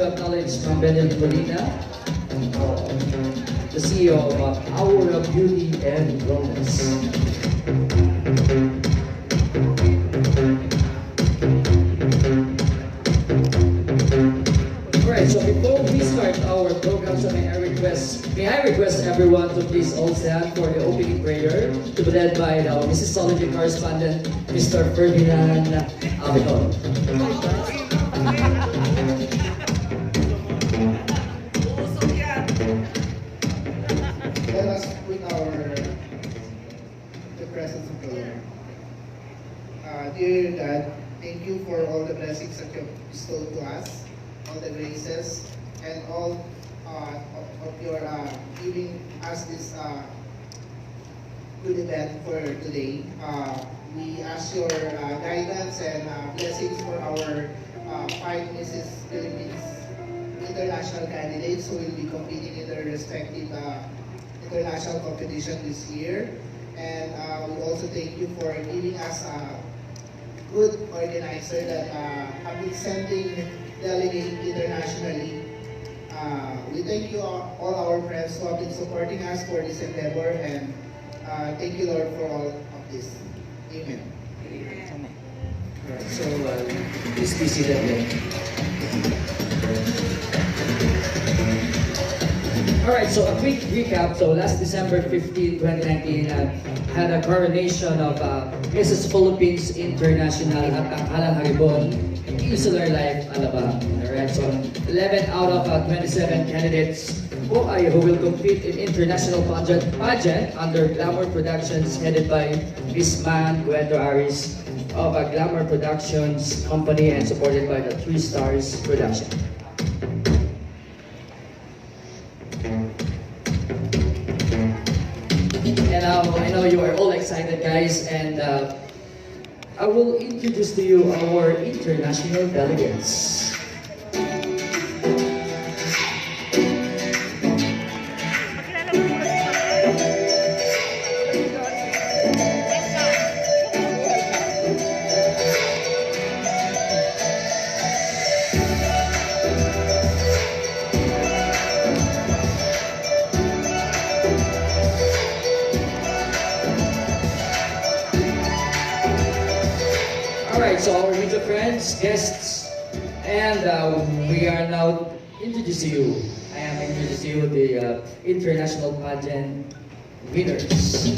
of knowledge from Benel Molina, the CEO of Aura Beauty and Wellness. Alright, so before we start our program, so may I request everyone to please all stand for the opening prayer to be led by our Mississology correspondent, Mr. Ferdinand Abitol. Let us put the presence of the Lord. Dear God, thank you for all the blessings that you have bestowed to us, all the graces, and all of your giving us this good event for today. We ask your guidance and blessings for our 5 Mrs. Philippines international candidates who will be competing in their respective international competition this year. And we also thank you for giving us a good organizer that have been sending delegates internationally. We thank you all our friends who have been supporting us for this endeavor, and thank you, Lord, for all of this. Amen. So, please be seated again. Alright, so a quick recap. So last December 15, 2019, had a coronation of Mrs. Philippines International at Tanghalang Haribon, Insular Life, Alabang. Alright, so 11 out of 27 candidates who will compete in international pageant under Glamour Productions headed by Miss Man Guedo Aris of a Glamour Productions company and supported by the 3 Stars Production. And I know you are all excited, guys, and I will introduce to you our international delegates. Alright, so our media friends, guests, and we are now introducing you. I am introducing you the international pageant winners.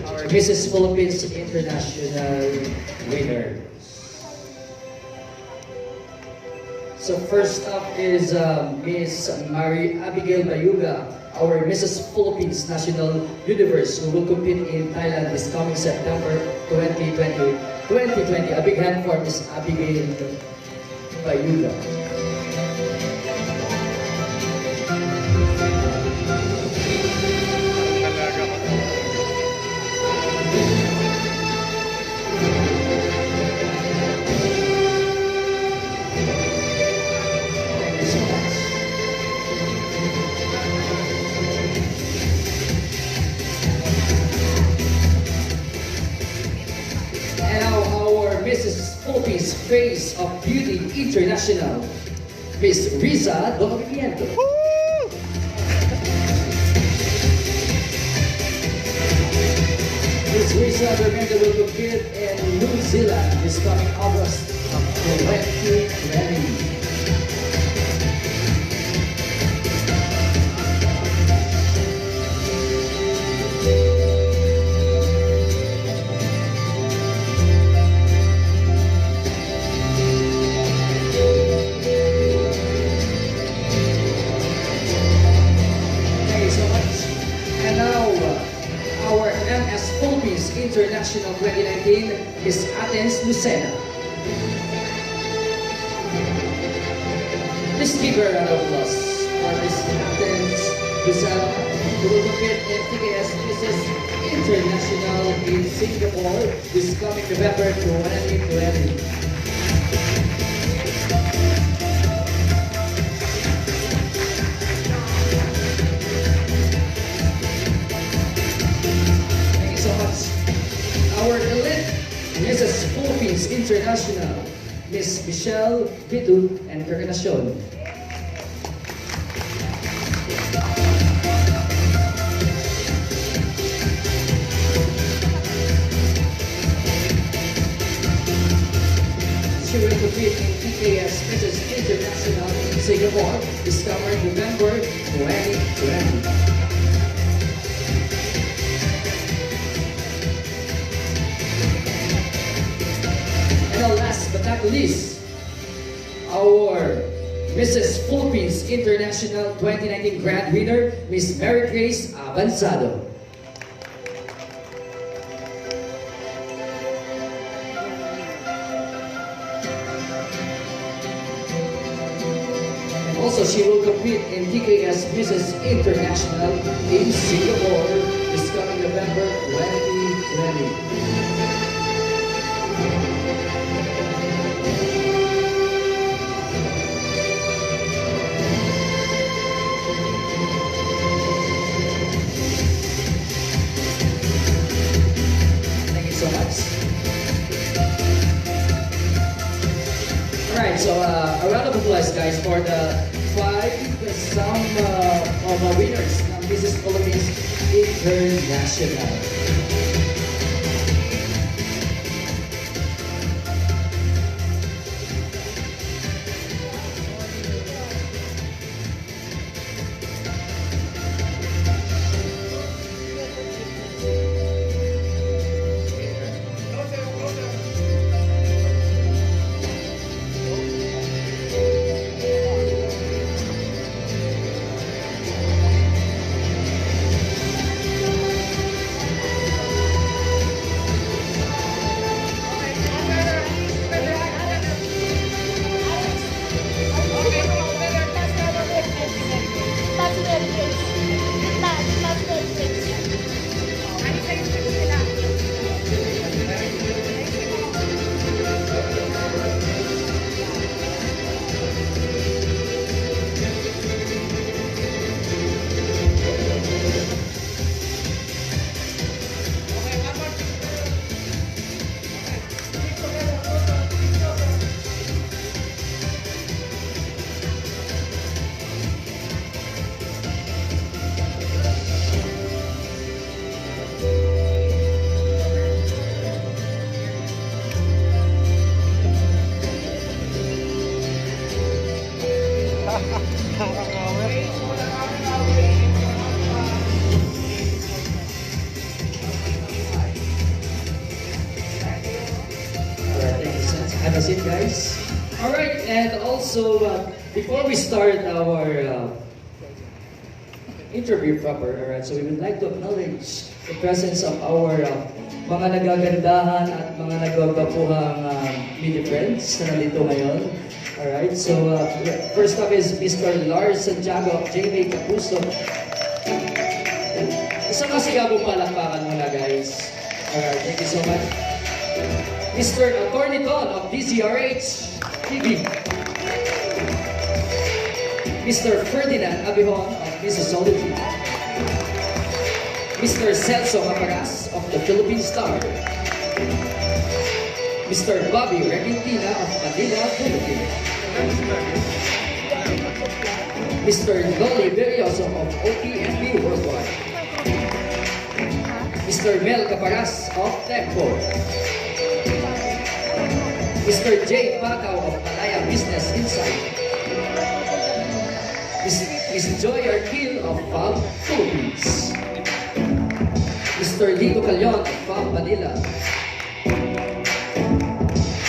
Our Mrs. Philippines International winners. So first up is Miss Mary Abigail Bayuga, our Mrs. Philippines National Universe, who will compete in Thailand this coming September 2020. A big hand for Miss Abigail Bayuga. Philippines Face of Beauty International, Miss Riza Dominiento. Miss Riza Dominiento will compete in New Zealand this coming August of 2020. International 2019 is Athens Lucena. Please give her a round of applause for Miss Athens Lucena, who will compete in TKS Mrs. International in Singapore this coming November 2020. Our elite Mrs. Philippines International, Miss Michelle Bidu Encarnacion. She will compete in PKS Mrs. International in Singapore this summer, November 2020. And last but not least, our Mrs. Philippines International 2019 Grand Winner, Miss Mary Grace Avanzado. Also, she will compete in TKS Mrs. International in Singapore this coming November 2020. Thank you so much. Alright, so a round of applause, guys, for the some of our winners ng Mrs. Philippines International. Have a seat, guys. All right, and also before we start our interview proper, all right, so we would like to acknowledge the presence of our mga nagagandahan at mga nagbabapuhang media friends na nandito ngayon. All right, so first up is Mr. Lars Santiago of JMA Kapuso. Isang masigabong palakpakan muna, guys. All right, thank you so much. Mr. Attorney Don of DZRH TV. Mr. Ferdinand Abihon of Mississology. Mr. Celso Maparas of the Philippine Star. Mr. Bobby Regentina of Manila, Philippines. Mr. Dolly Berrioso of OPNB Worldwide. Mr. Mel Caparas of Tempo. Mr. J. Pacao of Malaya Business Insight. Ms. Joy Arquil of FAB Philippines. Mr. Lito Calyon of FAB Manila.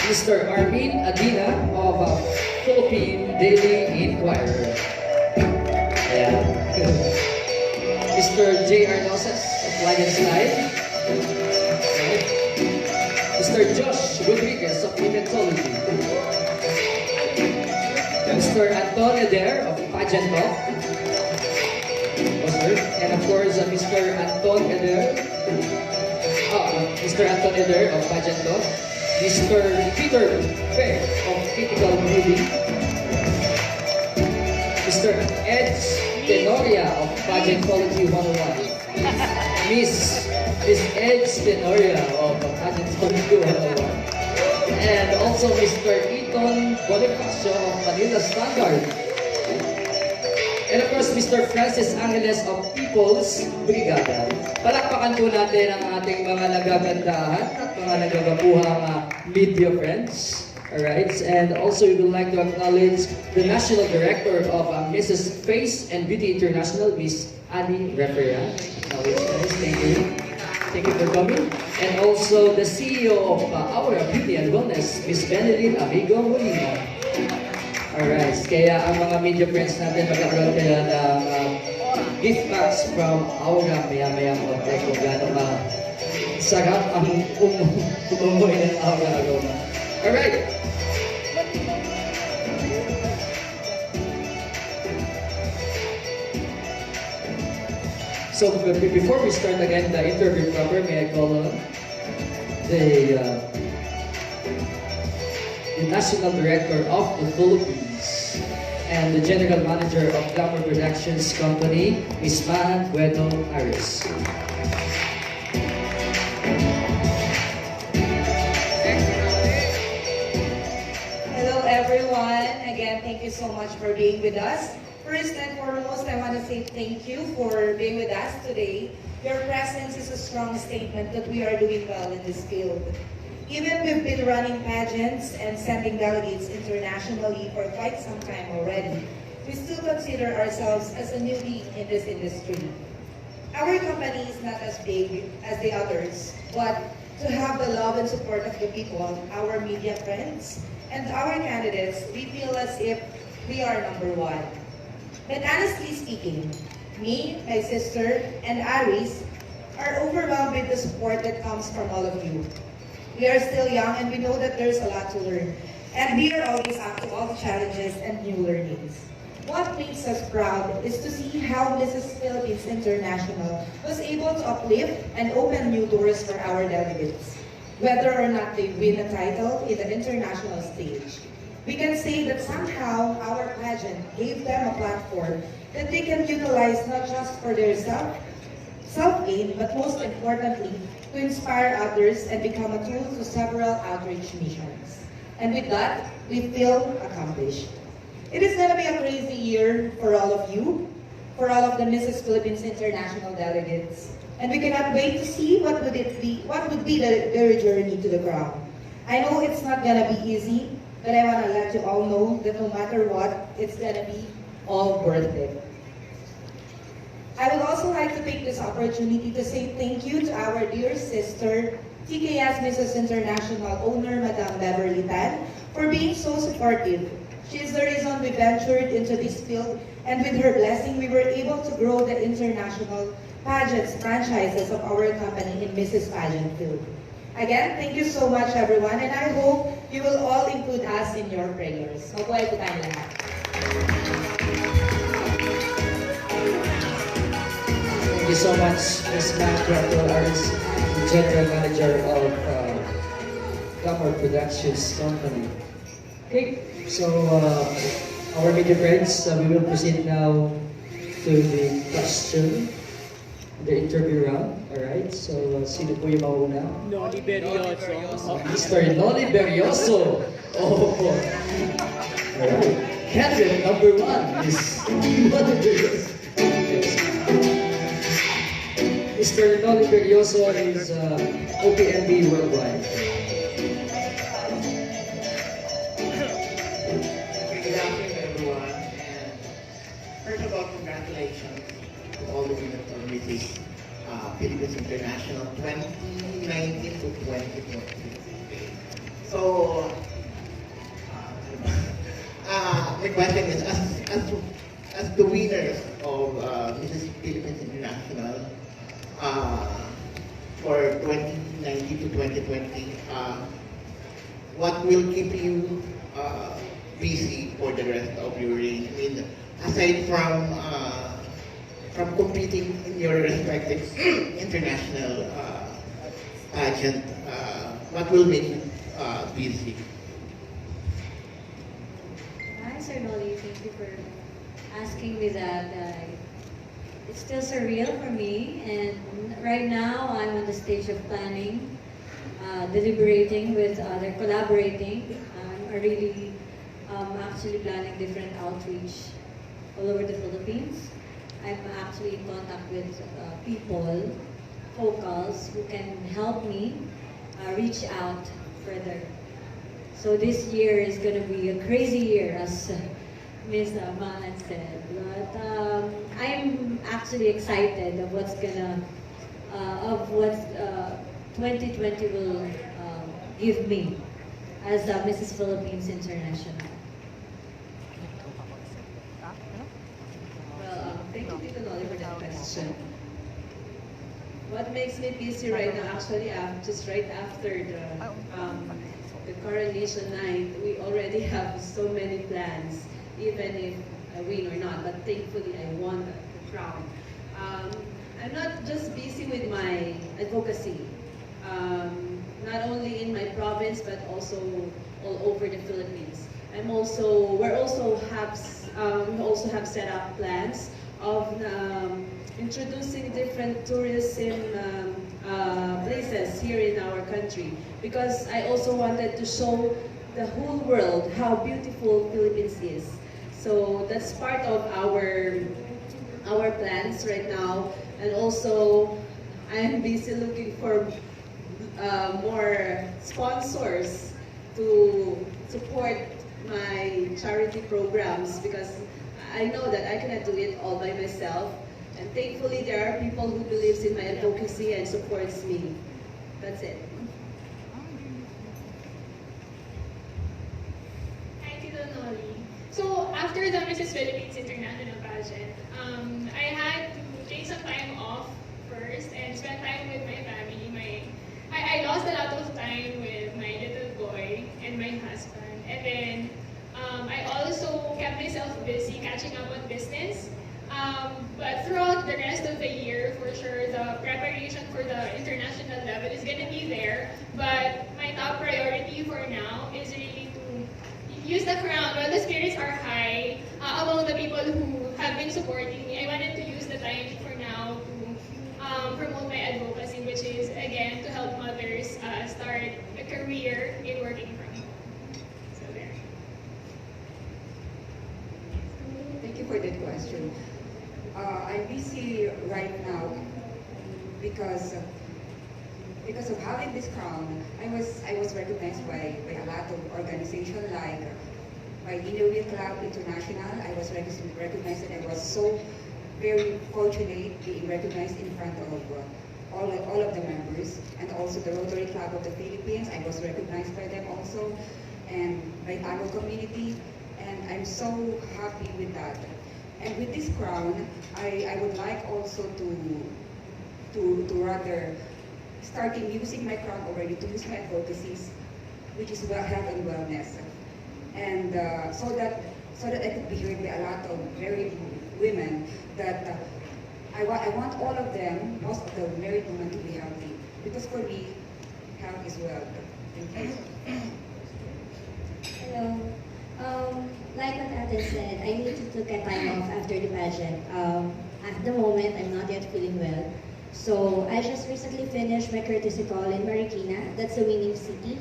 Mr. Armin Adina of Philippine Daily Inquirer. Ayan. Mr. J. Arnosas of Flag and Slide. Mr. Josh Rodriguez of Pageanthology. Mr. Anton Eder of Pageanthology. And of course, Mr. Anton Eder. Mr. Anton Eder of Pageanthology. Mr. Peter Fair of Critical Movie. Mr. Ed Tenoria of Pageanthology 101. Miss Ed Tenoria of Pageanthology 101. And also Mr. Eton Bonifacio of Manila Standard. And of course, Mr. Francis Angeles of People's Brigada. Palakpakan po natin ang ating mga nagagandahan at mga nagagabuhang media friends. Alright, and also we would like to acknowledge the National Director of Mrs. Face and Beauty International, Miss Annie Referia. Thank you. Thank you for coming. And also the CEO of Aura Beauty and Wellness, Miss Benelin Amigo Molina. Alright, kaya ang mga media friends natin magkakaroon kayo ng gift packs from Aura maya-maya mo kung gano'n ka sarap ang umumoy ng Aura aroma. Alright. So before we start again the interview proper, may I call on the National Director of the Philippines and the General Manager of Glamour Productions Company, Ms. Maan Cueto Aris. Hello everyone. Again, thank you so much for being with us. First and foremost, I want to say thank you for being with us today. Your presence is a strong statement that we are doing well in this field. Even we've been running pageants and sending delegates internationally for quite some time already, we still consider ourselves as a newbie in this industry. Our company is not as big as the others, but to have the love and support of the people, our media friends, and our candidates, we feel as if we are number one. But honestly speaking, me, my sister, and Aris are overwhelmed with the support that comes from all of you. We are still young and we know that there's a lot to learn. And we are always up to all the challenges and new learnings. What makes us proud is to see how Mrs. Philippines International was able to uplift and open new doors for our delegates, whether or not they win a title in the international stage. We can say that somehow our pageant gave them a platform that they can utilize not just for their self-gain, but most importantly, to inspire others and become a tool to several outreach missions. And with that, we feel accomplished. It is going to be a crazy year for all of you, for all of the Mrs. Philippines International delegates. And we cannot wait to see what would be their journey to the crown. I know it's not going to be easy, but I want to let you all know that no matter what, it's going to be all worth it. I would also like to take this opportunity to say thank you to our dear sister, TKS Mrs. International owner, Madam Beverly Tan, for being so supportive. She is the reason we ventured into this field, and with her blessing, we were able to grow the international pageants franchises of our company in Mrs. Pageant field. Again, thank you so much everyone, and I hope you will all include us in your prayers. Mabuhay po tayong lahat. Thank you so much, Ms. Maan Cueto Aris, the General Manager of Glamour Productions Company. Okay, so our media friends, we will proceed now to the question, the interview round. Alright, so sino po yung mauna? Noli Berioso. Mr. Noli Berioso. Oh, alright. Candidate number one is Noli Berioso. Mr. Noli Berioso is OPNB Worldwide. Good afternoon, everyone. And first of all, congratulations to all the winners of Mrs. Philippines International 2019 to 2020. So, my question is, as the winners of Mrs. Philippines International for 2019 to 2020, what will keep you busy for the rest of your reign? I mean, aside from competing in your respective international pageant, what will make you busy? Hi, Sir Noli. Thank you for asking me that. It's still surreal for me, and right now I'm on the stage of planning deliberating with other, collaborating. Are really actually planning different outreach all over the Philippines. I'm actually in contact with people, focals, who can help me reach out further. So this year is going to be a crazy year, as Ms. Mahan said. But I'm actually excited of what's gonna, of what 2020 will give me as Mrs. Philippines International. Well, thank you, Tito Noli, for that question. What makes me busy right now, actually, just right after the coronation night, we already have so many plans, even if I win or not, but thankfully I won the crown. I'm not just busy with my advocacy, not only in my province, but also all over the Philippines. We also have set up plans of introducing different tourism places here in our country, because I also wanted to show the whole world how beautiful Philippines is. So that's part of our plans right now, and also I'm busy looking for more sponsors to support my charity programs, because I know that I cannot do it all by myself, and thankfully there are people who believes in my advocacy and supports me. That's it. Hi, Tito Noli. So after the Mrs. Philippines International pageant, I had to take some time off first and spend time with my family. I lost a lot of time with my little boy and my husband, and then I also kept myself busy catching up on business. But throughout the rest of the year, for sure, the preparation for the international level is going to be there. But my top priority for now is really to use the crown. While the spirits are high among the people who have been supporting me, I wanted to use the time for now to promote my advocacy, which is, again, to help mothers start a career in working from home. So there. Thank you for that question. I'm busy right now because of having this crown. I was recognized by a lot of organizations, like by Innovate Club International. I was recognized, and I was so very fortunate being recognized in front of all of the members, and also the Rotary Club of the Philippines. I was recognized by them also, and by our community, and I'm so happy with that. And with this crown, I would like also to rather starting using my crown already to use my advocacies, which is health and wellness, and so that I could be heard by a lot of married women that I want all of them, most of the married women, to be healthy, because for me, health is wealth. Thank you. Hello. Like what Ate said, I need to take a time off after the pageant. At the moment, I'm not yet feeling well. So I just recently finished my courtesy call in Marikina. That's a winning city.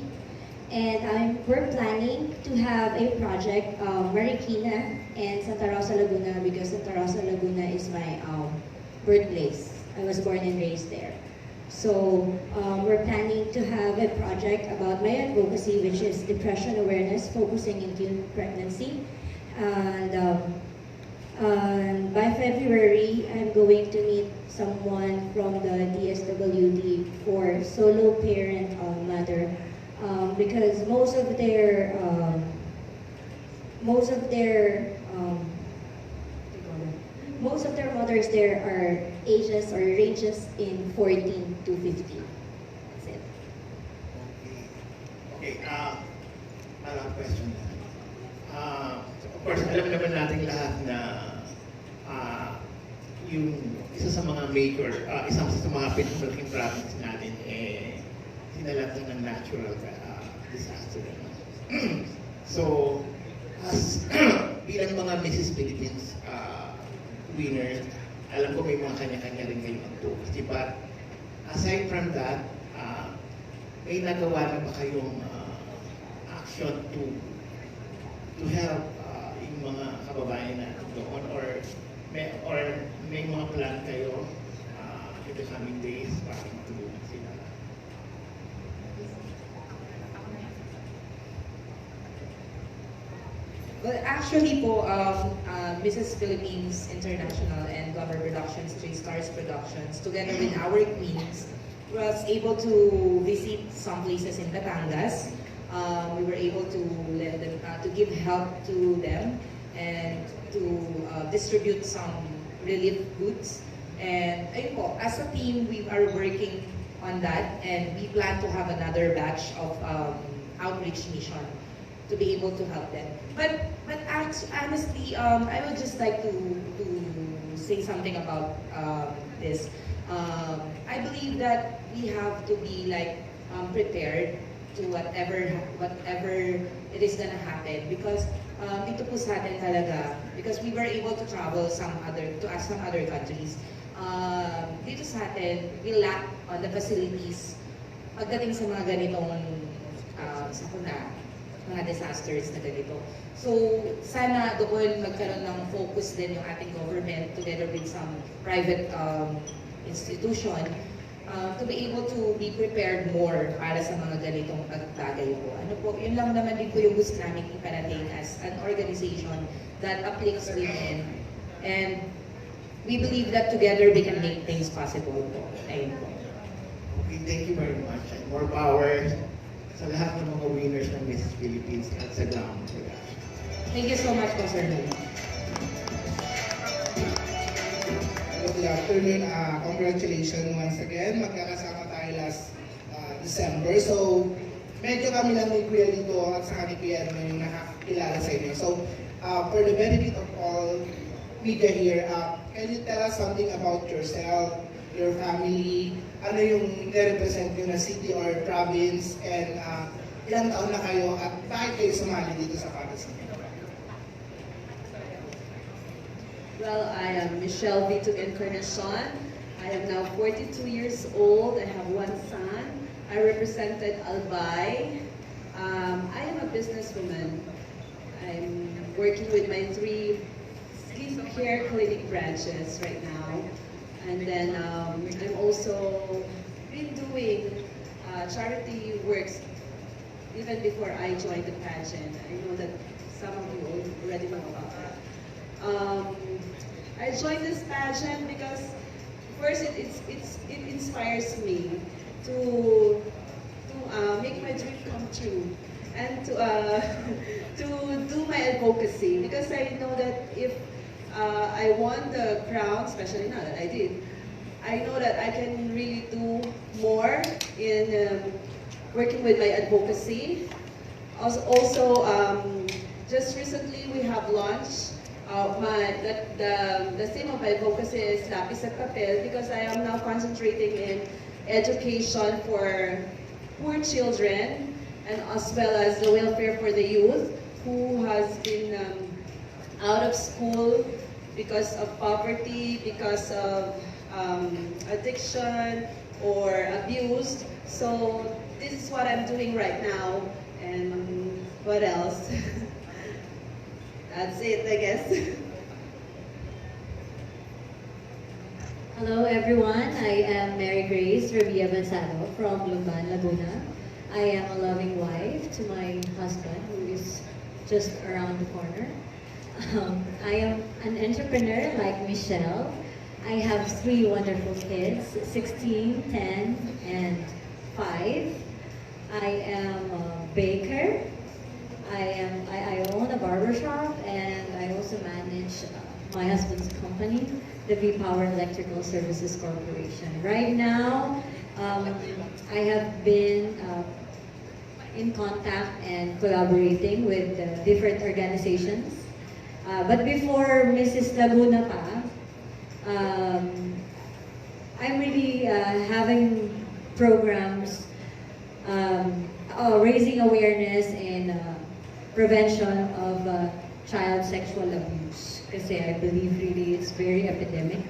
And we're planning to have a project, Marikina and Santa Rosa, Laguna, because Santa Rosa, Laguna is my birthplace. I was born and raised there. So we're planning to have a project about my advocacy, which is depression awareness, focusing in teen pregnancy. And by February, I'm going to meet someone from the DSWD for solo parent mother, because most of their mothers there are ages or ranges in 14 to 50. That's it. Okay, malang question na. Of course, alam naman natin lahat na yung isa sa mga major, isa sa mga pinakamalaking province natin, sinalatan ng natural disaster. So, as bilang mga Mrs. Philippines winners, alam ko may mga kanya-kanya rin kayong advocacy. But aside from that, may nagawa na ba kayong action to help yung mga kababayan natin doon, or may mga plan kayo in the coming days para matulungan sila? Well, actually po, Mrs. Philippines International and Glover Productions, Three Stars Productions, together with our queens, was able to visit some places in Batangas. We were able to let them, to give help to them and to distribute some relief goods. And ayun po, as a team, we are working on that, and we plan to have another batch of outreach mission to be able to help them. But honestly, I would just like to say something about this. I believe that we have to be like prepared to whatever it is gonna happen, because dito po sa atin talaga, because we were able to travel some other countries. Dito sa atin, we lack on the facilities pagdating sa mga ganitong sakuna, mga disasters na ganito. So, sana doon magkaroon ng focus din yung ating government together with some private institution to be able to be prepared more para sa mga ganitong pagbagay po. Ano po, yun lang naman din po yung gusto namin iparating as an organization that uplifts women, and we believe that together we can make things possible po. Ayun po. Okay, thank you very much, and more power sa lahat ng mga winners ng Miss Philippines at sa ground. Thank you so much po, Sir Lou. Good afternoon. Congratulations once again. Magkakasama tayo last December. So, medyo kami lang ni Kuya dito at sa ni Kuya yung nakakilala sa inyo. So, for the benefit of all media here, can you tell us something about yourself, your family, ano yung nire-represent nyo na city or province, and ilang taon na kayo at bakit kayo sumali dito sa Pageanthology? Well, I am Michelle Vito Encarnacion. I am now 42 years old. I have one son. I represented Albay. I am a businesswoman. I'm working with my 3 skincare clinic branches right now. And then I'm also been doing charity works even before I joined the pageant. I know that some of you already know about that. I joined this pageant because first it inspires me to make my dream come true, and to do my advocacy, because I know that if I won the crown, especially now that I did, I know that I can really do more in working with my advocacy. Also, just recently we have launched the theme of my advocacy is Lapis at Papel, because I am now concentrating in education for poor children, and as well as the welfare for the youth who has been out of school because of poverty, because of addiction or abused. So this is what I'm doing right now, and what else? That's it, I guess. Hello everyone, I am Mary Grace Revilla Banzado from Lumban, Laguna. I am a loving wife to my husband, who is just around the corner. I am an entrepreneur like Michelle. I have 3 wonderful kids, 16, 10, and 5. I am a baker. I own a barbershop, and I also manage my husband's company, the V-Power Electrical Services Corporation. Right now, I have been in contact and collaborating with different organizations. But before Mrs. Laguna pa, I'm really having programs raising awareness and prevention of child sexual abuse. Kasi I believe really it's very epidemic.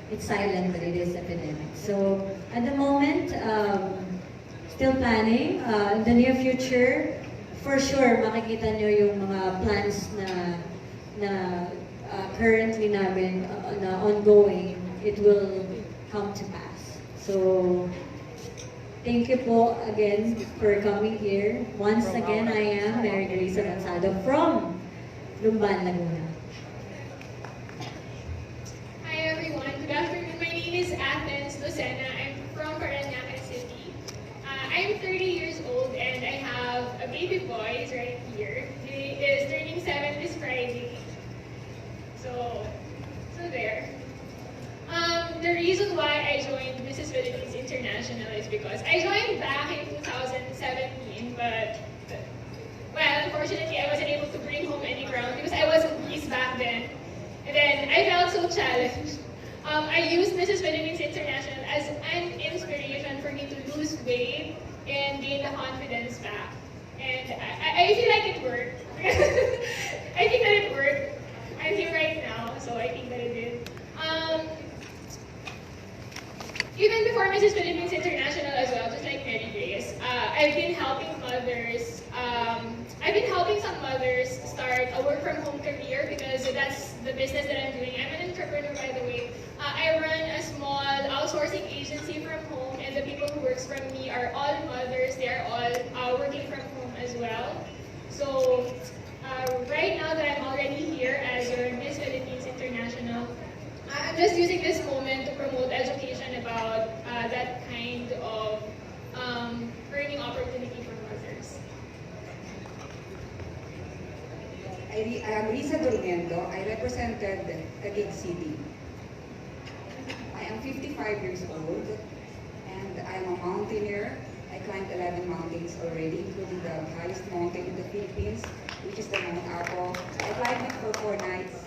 It's silent, but it is epidemic. So at the moment, still planning. In the near future, for sure, makikita nyo yung mga plans na currently namin, na ongoing, it will come to pass. So, thank you po again for coming here. Once again, I am Mary Garisa Gonzalo from Lumban, Laguna. Hi everyone, good afternoon. My name is Athens Lucena. I'm from Parañaque City. I'm 30 years old and I have a baby boy right here. He is turning 7 this Friday. So there. The reason why I joined Mrs. Philippines International is because I joined back in 2017, but well, unfortunately, I wasn't able to bring home any crown because I wasn't Miss back then. And then I felt so challenged. I used Mrs. Philippines International as an inspiration for me to lose weight and gain the confidence back. And I feel like it worked. I think that it worked. I'm here right now, so I think that it did. Even before Mrs. Philippines International as well, just like Mary Grace, I've been helping mothers. I've been helping some mothers start a work from home career because that's the business that I'm doing. I'm an entrepreneur, by the way. I run a small outsourcing agency from home, and the people who works from me are all mothers. They are all working from home as well. So right now that I'm already here as your Miss Philippines International, I'm just using this moment to promote education about that kind of earning opportunity for mothers. I am Risa Durmiendo. I represented Taguig City. I am 55 years old and I am a mountaineer. I climbed 11 mountains already, including the highest mountain in the Philippines, which is the Mount Apo. I climbed it for 4 nights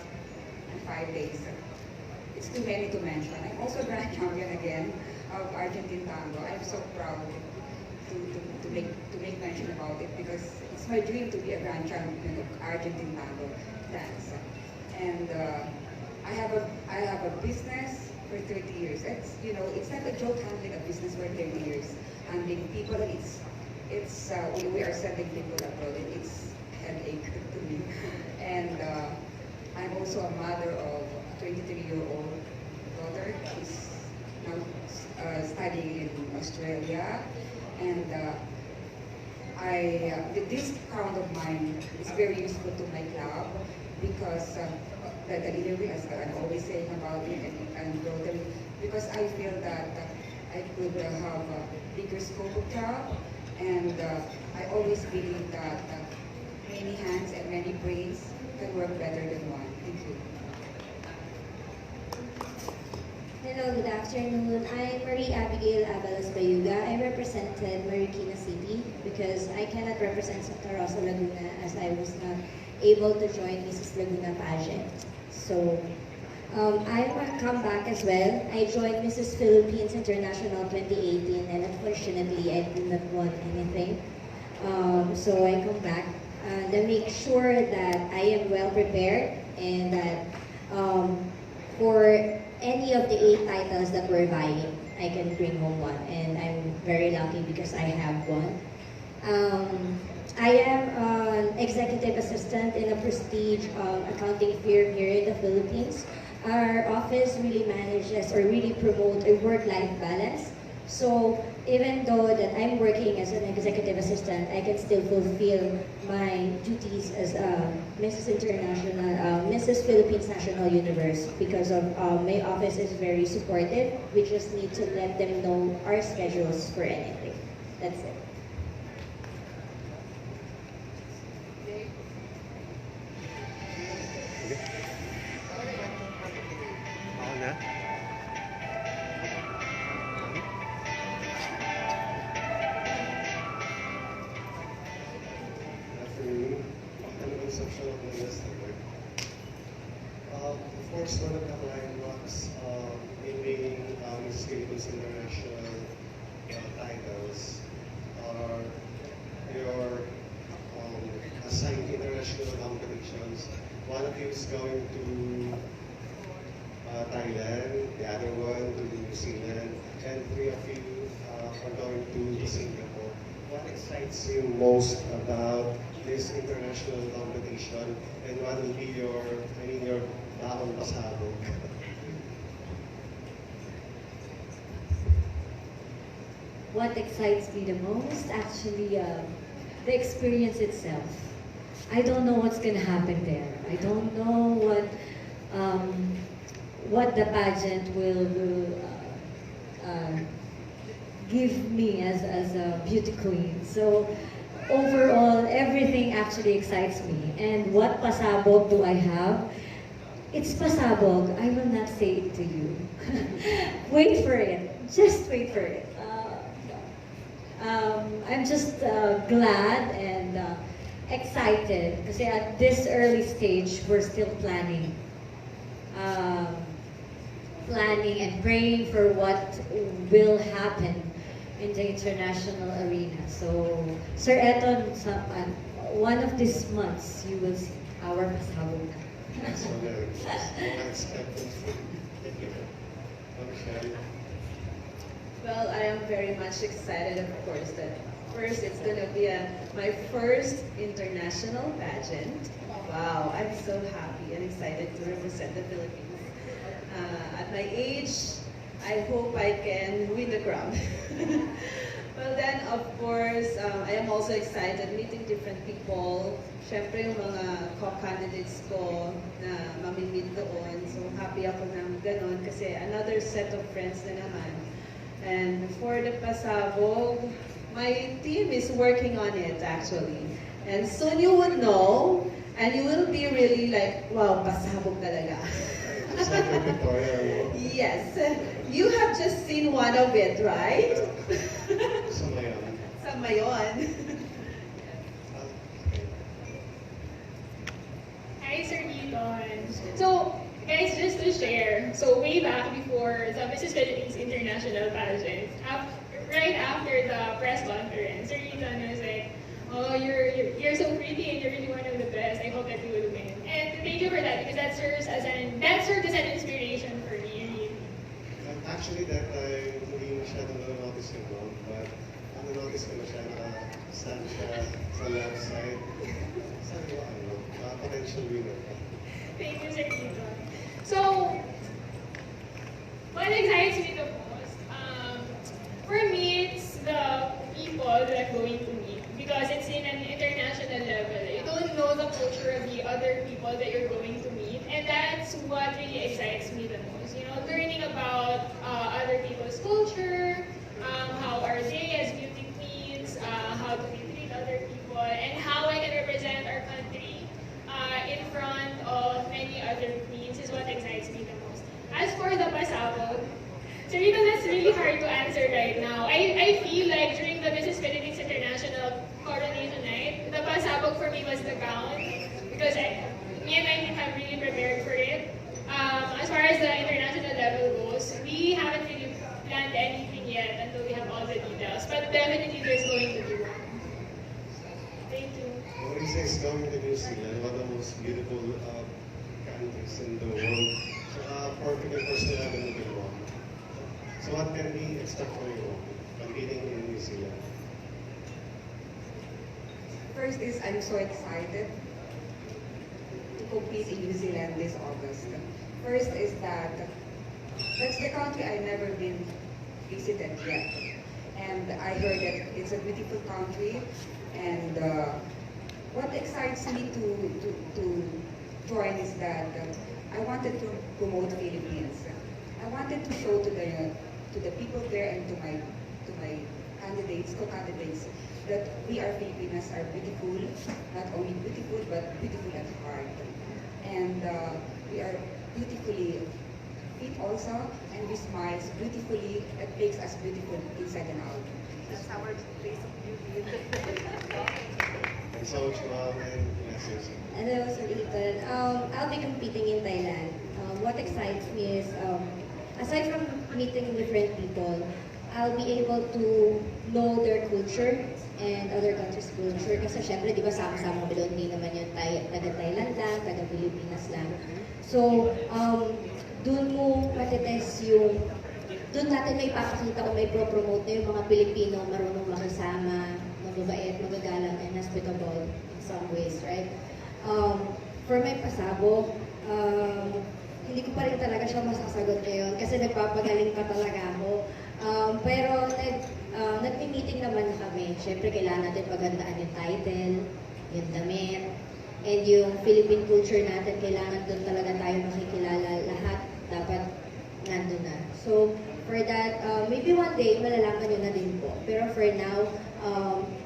and 5 days. It's too many to mention. I'm also grand champion again of Argentine Tango. I'm so proud to make mention about it because it's my dream to be a grand champion of Argentine Tango dance. And I have a business for 30 years. It's not a joke handling a business for 30 years. Handling people, we are sending people abroad. It's headache to me. And I'm also a mother of 23-year-old daughter. She's now studying in Australia. And this crown of mine is very useful to my club because the delivery, as I'm always saying about it, and Rotary, because I feel that I could have a bigger scope of job, and I always believe that many hands and many brains can work better than one. Thank you. Hello, good afternoon. I'm Marie Abigail Abalos Bayuga. I represented Marikina City because I cannot represent Santa Rosa Laguna as I was not able to join Mrs. Laguna pageant. So I want to come back as well. I joined Mrs. Philippines International 2018 and unfortunately I did not win anything. So I come back to make sure that I am well prepared and that for any of the 8 titles that we're vying, I can bring home one, and I'm very lucky because I have one. I am an executive assistant in a prestige accounting firm here in the Philippines. Our office really manages or really promotes a work-life balance. So even though that I'm working as an executive assistant, I can still fulfill my duties as Mrs. International, Mrs. Philippines National Universe because of my office is very supportive. We just need to let them know our schedules for anything. That's it. Of course, one of the landmarks winning Miss Philippines International titles are your assigned international competitions. One of you is going to Thailand, the other one to New Zealand, and 3 of you are going to Singapore. what excites you most about this international competition, and what will be your baon pasabog? What excites me the most? Actually, the experience itself. I don't know what's gonna happen there. I don't know what the pageant will give me as a beauty queen. So overall, everything actually excites me. And what pasabog do I have? It's pasabog. I will not say it to you. Wait for it. Just wait for it. I'm just glad and excited because at this early stage, we're still planning. Planning and praying for what will happen in the international arena. So, Sir Eton, one of these months, you will see our pasabog. So very unexpected. Thank you. Michelle. Well, I am very much excited, of course, that first it's going to be my first international pageant. Wow, I'm so happy and excited to represent the Philippines. At my age, I hope I can win the crown. Well then, of course, I am also excited meeting different people. Siyempre yung mga co-candidates ko na mamimit doon. So happy ako ng ganon kasi another set of friends na naman. And for the pasabog, my team is working on it actually. And soon you will know, and you will be really like, wow, pasabog talaga. Yes. You have just seen one of it, right? Sa mayon. Sa mayon. Hi, Sir Eton. So, guys, just to share, so way back before the Mrs. Philippines International Pageant, right after the press conference, Sir Eton was like, oh, you're so pretty and you're really one of the best. I hope that you will win. And thank you for that because that serves as an inspiration for me. Really. Actually, that time, hindi masyado na-notice yung mom, but ano-notice ko na siya stand siya sa left side. Sabi ko, potential winner. Thank you, Sir Eton. So, what excites me the most? For me, it's the people that I'm going to meet because it's in an international level. You don't know the culture of the other people that you're going to meet, and that's what really excites me the most. You know, learning about other people's culture, how are they as beauty queens, how do we treat other people, and how I can represent our country in front of many other queens is what excites me the most. As for the pasabog, so that's really hard to answer right now. I feel like during the Mrs. Philippines International coronation night, the pasabog for me was the gown because me and my team have really prepared for it. As far as the international level goes, we haven't really planned anything yet until we have all the details. But definitely there's going to be one. Thank you. Maurisa is going to New Zealand, one of the most beautiful countries in the world. Perfect for sila ng one. So what can we expect for you competing in New Zealand? First is I'm so excited to compete in New Zealand this August. First is that that's the country I've never been visited yet. And I heard that it's a beautiful country, and what excites me to join is that I wanted to promote Philippines. I wanted to show to the people there and to my co-candidates, that we are Filipinas are beautiful, not only beautiful but beautiful at heart, and we are beautifully fit also, and we smile beautifully. That makes us beautiful inside and out. That's our place of beauty. And so, and message. Hello, Sir Ethan. I'll be competing in Thailand. What excites me is, aside from meeting different people, I'll be able to know their culture and other countries' culture. Kasi syempre, di ba, sama-sama kami doon, hindi naman yung taga-Thailand lang, taga-Pilipinas lang. So, doon mo matitest doon natin may papakita kung may pro-promote na yung mga Pilipino marunong makisama, mababait, magagalang, and hospitable in some ways, right? For my pasabog, hindi ko pa rin talaga siya masasagot ngayon kasi nagpapagaling pa talaga ako. Pero nagmi-meeting naman kami. Siyempre, kailangan natin paghandaan yung title, yung damit, and yung Philippine culture natin, kailangan doon talaga tayo makikilala. Lahat dapat nandun na. So, for that, maybe one day, malalaman nyo na din po. Pero for now,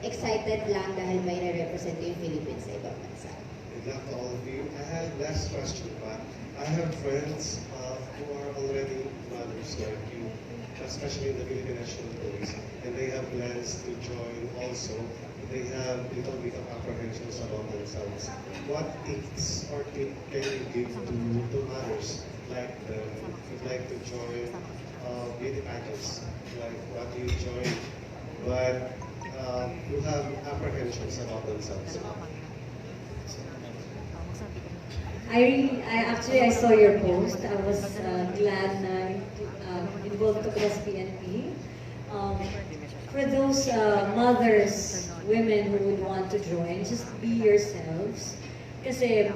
excited lang dahil may represent yung Philippines sa ibang bansa. Good luck to all of you. I have last question, but I have friends who are already mothers like you, especially in the Philippine National Police, and they have plans to join also. They have little bit of apprehensions about themselves. What tips or tip can you give to mothers like them who'd like to join beauty pageants, like what you join, but who have apprehensions about themselves? I saw your post. I was glad na involved ko sa PNP. For those mothers, women who would want to join, just be yourselves. Kasi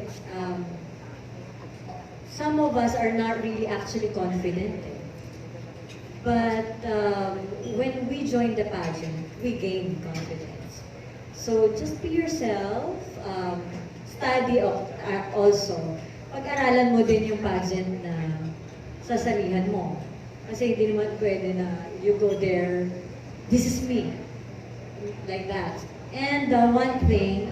some of us are not really actually confident. But when we join the pageant, we gain confidence. So just be yourself. Study also. Pag-aralan mo din yung pageant na sasalihan mo. Kasi hindi naman pwede na you go there, this is me. Like that. And one thing,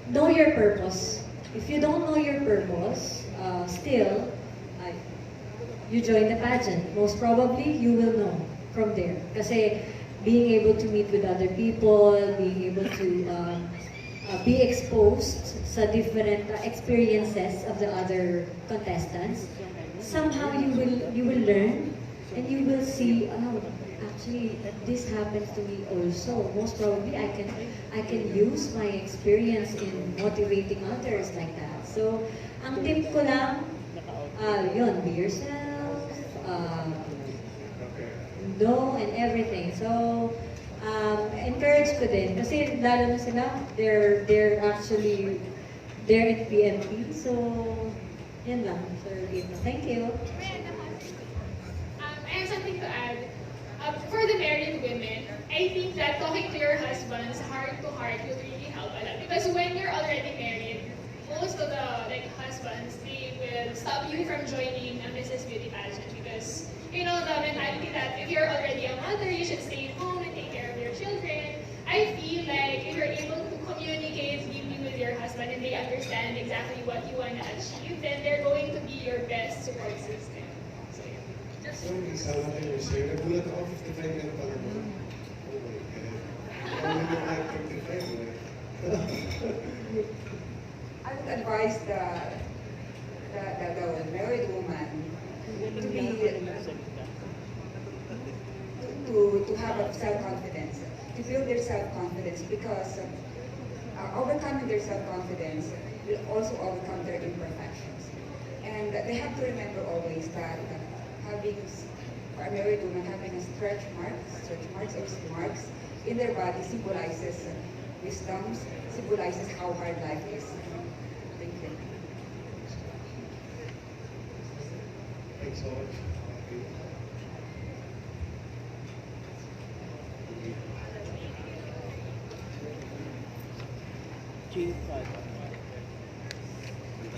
know your purpose. If you don't know your purpose, still, you join the pageant. Most probably, you will know from there. Kasi being able to meet with other people, being able to be exposed sa different experiences of the other contestants, somehow you will learn and you will see, oh, actually this happens to me also. Most probably I can use my experience in motivating others like that. So ang tip ko lang, yun, be yourself, know and everything. So encourage ko din kasi lalo na sila, they're actually there in PNP. So yan lang, Sir Lito. Thank you. I have something to add. For the married women, I think that talking to your husbands heart to heart will really help a lot. Because when you're already married, most of the husbands, they will stop you from joining a Mrs. Beauty pageant because you know the mentality that if you're already a mother, you should stay at home and take care of your children. I feel like if you're able to communicate deeply with your husband and they understand exactly what you want to achieve, then they're going to be your best support system. So yeah. Sorry, isa natin yung share. Nagulat ako, 55 yan pala mo. Oh my God. I only look like 35, right? I would advise the married woman to be to have a self-confidence, to build their self-confidence, because overcoming their self-confidence will also overcome their imperfections. And they have to remember always that having, for a married woman, having a stretch marks or marks in their body symbolizes wisdom, symbolizes how hard life is. Thank you. Thanks so much.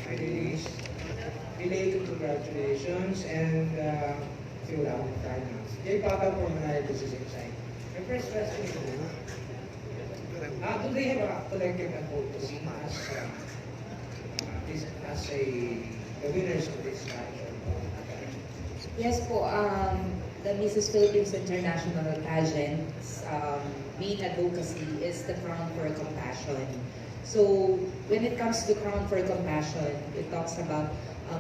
Hi Denise. Related congratulations and few round of finals. Jay Papa from Manila, this is exciting. My first question is, do they have a collective effort to see us as the winners of this pageant? Yes po, the Mrs. Philippines International Pageant's main advocacy is the Crown for Compassion. So when it comes to the Crown for Compassion, it talks about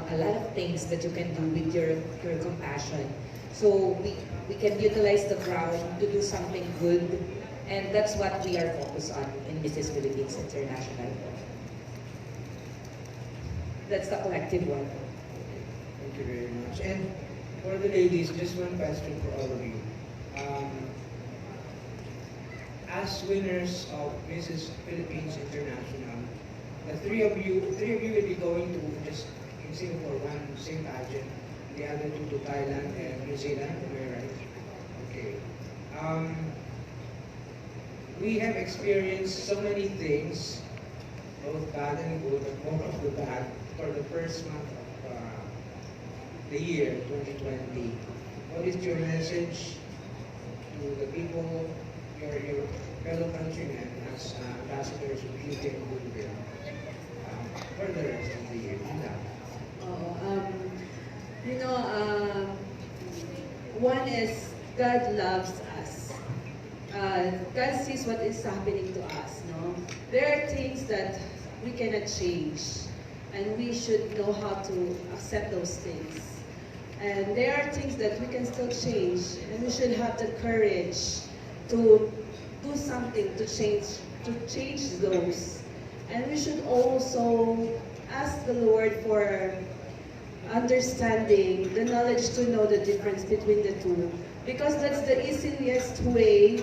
a lot of things that you can do with your compassion. So we can utilize the crown to do something good, and that's what we are focused on in Mrs. Philippines International. That's the collective one. Thank you very much. And for the ladies, just one question for all of you. as winners of Mrs. Philippines International, the three of you will be going to just in Singapore, one same pageant, the other two to Thailand and New Zealand. Am I right? Okay. We have experienced so many things, both bad and good, but more of the bad, for the first month of the year 2020. What is your message to the people, your fellow countrymen, as ambassadors of beauty and goodwill for the rest of the year? One is God loves us. God sees what is happening to us. No, there are things that we cannot change, and we should know how to accept those things. And there are things that we can still change, and we should have the courage to do something to change those. And we should also ask the Lord for understanding, the knowledge to know the difference between the two. Because that's the easiest way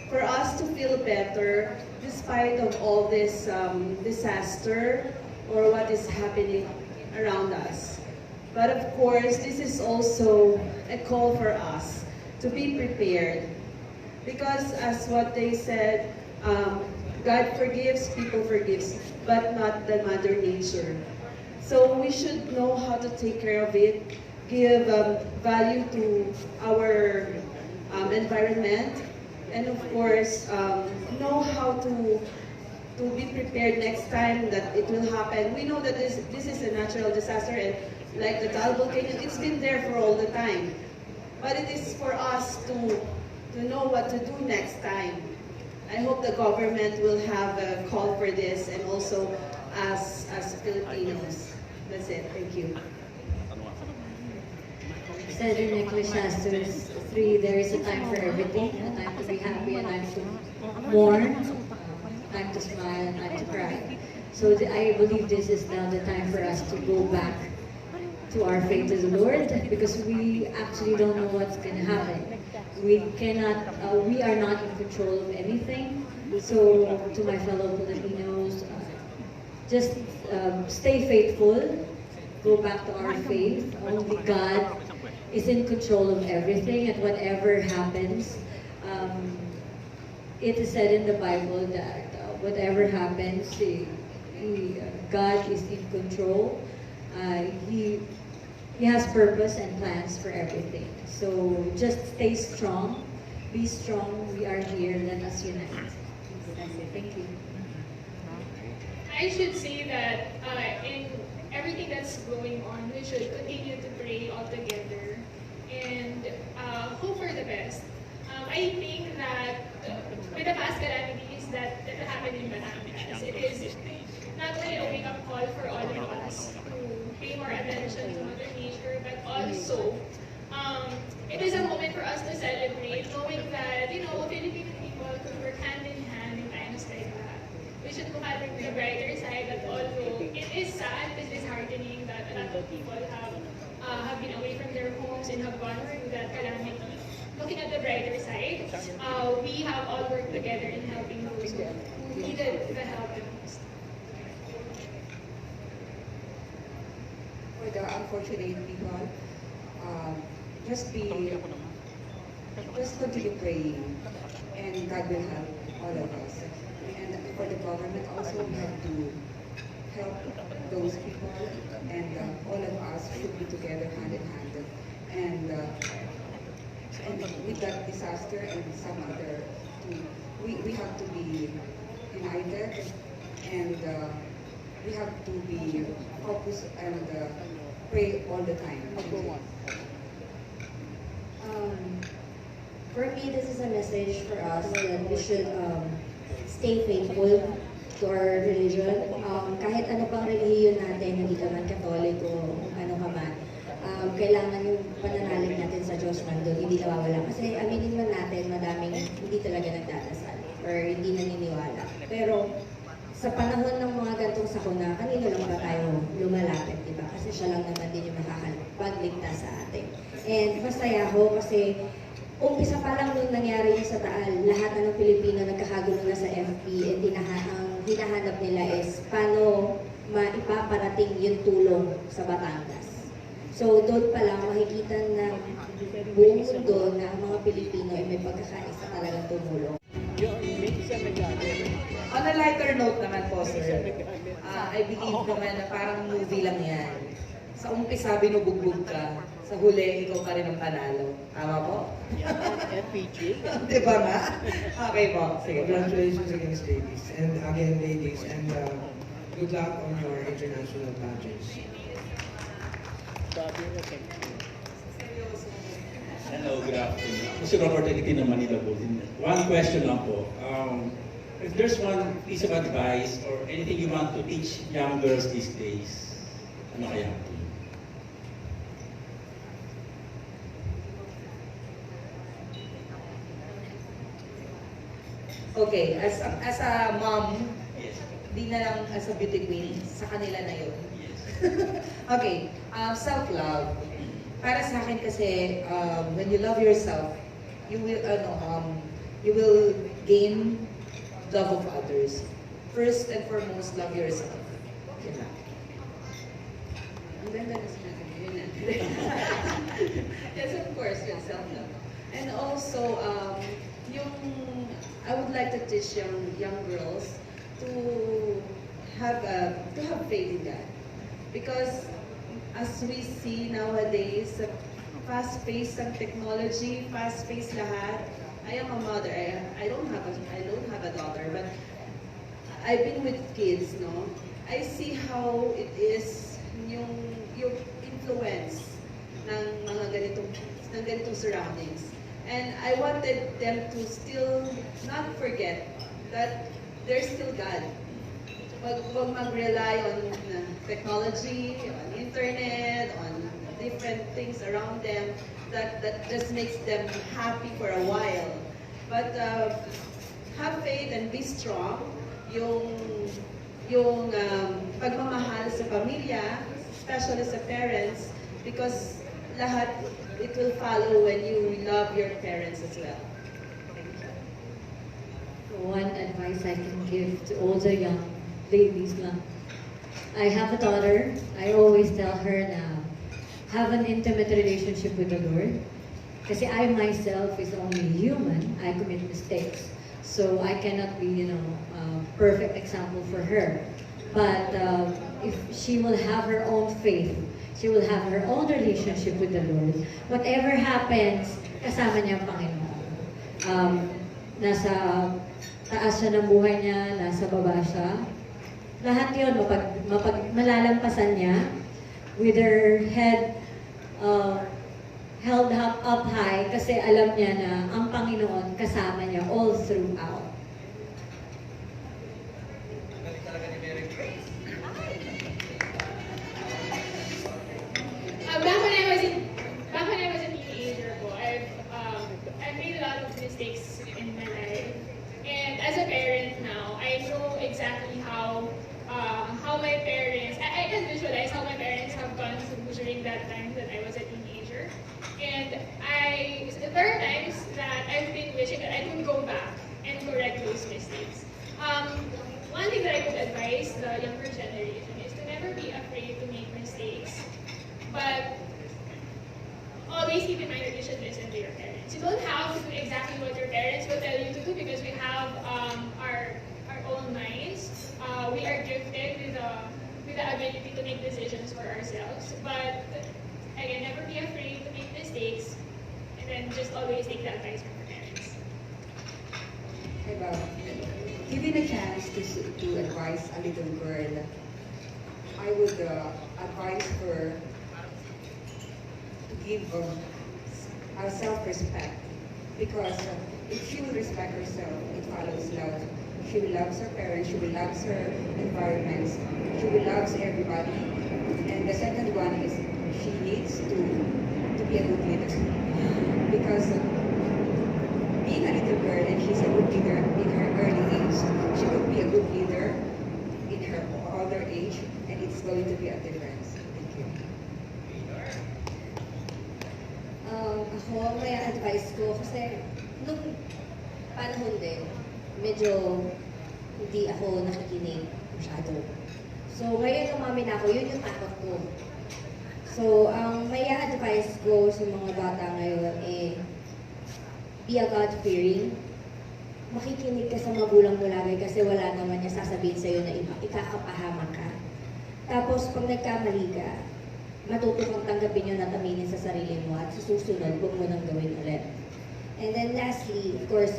for us to feel better despite of all this disaster or what is happening around us. But of course, this is also a call for us to be prepared. Because as what they said, God forgives, people forgives, but not the Mother Nature. So we should know how to take care of it, give value to our environment, and of course, know how to be prepared next time that it will happen. We know that this is a natural disaster, and like the Taal volcano, it's been there for all the time. But it is for us to know what to do next time. I hope the government will have a call for this, and also as Filipinos. That's it. Thank you. Said in Ecclesiastes 3, there is a time for everything, a time to be happy, a time to mourn, a time to smile, a time to cry. So I believe this is now the time for us to go back to our faith to the Lord, because we actually don't know what's going to happen. We are not in control of anything. So to my fellow Filipinos, just stay faithful, go back to our faith. Only God is in control of everything, and whatever happens, it is said in the Bible that whatever happens, God is in control. He has purpose and plans for everything. So just stay strong, be strong. We are here. Let us unite. That's it. Thank you. I should say that in everything that's going on, we should continue to pray all together and hope for the best. I think that with the past calamities that happened in Batangas, it is not only a wake-up call for all of us to pay more attention to Mother Nature, but also it is a moment for us to celebrate, knowing that, Filipino people could work hand in hand in times like that. We should look at the brighter side, that although it is sad, it is disheartening that a lot of people have been away from their homes and have gone through that calamity. Looking at the brighter side, we have all worked together in helping those who needed the help the most. For the unfortunate people, just continue praying, and God will help all of us. And for the government also, we have to help those people, and all of us should be together hand in hand. And with that disaster and some other, we have to be united, and we have to be focused and pray all the time. For me, this is a message for us that we should stay faithful to our religion. Kahit ano pang relihiyon natin, hindi ka man Katolik o ano ka man, kailangan yung pananalig natin sa Diyos nandun, hindi nawawala. Kasi aminin man natin, madaming hindi talaga nagdadasal or hindi naniniwala. Pero sa panahon ng mga gantong sakuna, kanino lang ba tayo lumalapit, di ba? Kasi siya lang naman din yung makakapagligtas sa atin. And masaya ako kasi umpisa pa lang nung nangyari yung sa Taal, lahat na ng Pilipino nagkakagulo na sa FP at ang hinahanap nila is paano maipaparating yung tulong sa Batangas. So doon pa lang makikita na buong mundo na ang mga Pilipino ay may pagkakaisa talagang tumulong. On a lighter note naman po, sir, I believe naman na parang movie lang yan. Sa umpisa, binubugbog ka. Sa huli, ikaw pa rin ang panalo. Tama po? FPG. Di ba nga? Okay po. Sige. Congratulations again, ladies. And again, ladies, and good luck on your international pageants. Hello, good afternoon. Ako si Robert Elitin ng Manila Bulletin. One question lang po. If there's one piece of advice or anything you want to teach young girls these days, ano kaya? Okay, as a mom, Yes. di na lang as a beauty queen, sa kanila na yun. Yes. Okay, self-love. Para sa akin kasi, when you love yourself, you will gain love of others. First and foremost, love yourself. Yun lang. Ang ganda na sinabi mo, yun na. Yes, of course, yun, self-love. And also, I would like to teach young girls to have faith in God. Because as we see nowadays, fast-paced ang technology, fast-paced lahat. I am a mother. I don't have a daughter, but I've been with kids, no? I see how it is yung influence ng mga ganitong surroundings. And I wanted them to still not forget that there's still God. Huwag mag-rely on technology, on internet, on different things around them that just makes them happy for a while. But have faith and be strong. Yung pagmamahal sa pamilya, especially sa parents, because lahat, it will follow when you love your parents as well. Thank you. One advice I can give to all the young ladies lang. I have a daughter. I always tell her na have an intimate relationship with the Lord. Kasi I myself is only human. I commit mistakes. So I cannot be, a perfect example for her. But if she will have her own faith, she will have her own relationship with the Lord. Whatever happens, kasama niya ang Panginoon. Nasa taas siya ng buhay niya, nasa baba siya. Lahat yun, malalampasan niya with her head held up high kasi alam niya na ang Panginoon kasama niya all throughout. Back when I was a teenager po, I've made a lot of mistakes in my life. And as a parent now, I know exactly how my parents, I can visualize how my parents have gone through during that time that I was a teenager. And there are times that I've been wishing that I could go back and correct those mistakes. One thing that I would advise the younger generation is to never be afraid to make mistakes. But always keep in mind that you should listen to your parents. You don't have to do exactly what your parents will tell you to do because we have our own minds. We are gifted with the ability to make decisions for ourselves. But again, never be afraid to make mistakes, and then just always take the advice from your parents. Hey, Bob. Given a chance to advise a little girl, I would advise her to give her self-respect. Because if she will respect herself, it follows love. She will love her parents, she will love her environments, she will love everybody. And the second one is she needs to be a good leader. Because being a little girl and she's a good leader in her early age, she could be a good leader in her older age, and it's going to be a difference. Thank you. Ako, may advice advice ko, kasi nung panahon din, medyo hindi ako nakikinig masyado. So, ngayon umamin ako, yun yung takot ko. So, ang may advice ko sa mga bata ngayon be a God-fearing. Makikinig ka sa magulang mo lagi kasi wala naman niya sasabihin sa'yo na ikakapahamak ka. Tapos, pag nagkamali ka, matuto kang tanggapin yun at aminin sa sarili mo at sa susunod, huwag mo nang gawin ulit. And then lastly, of course,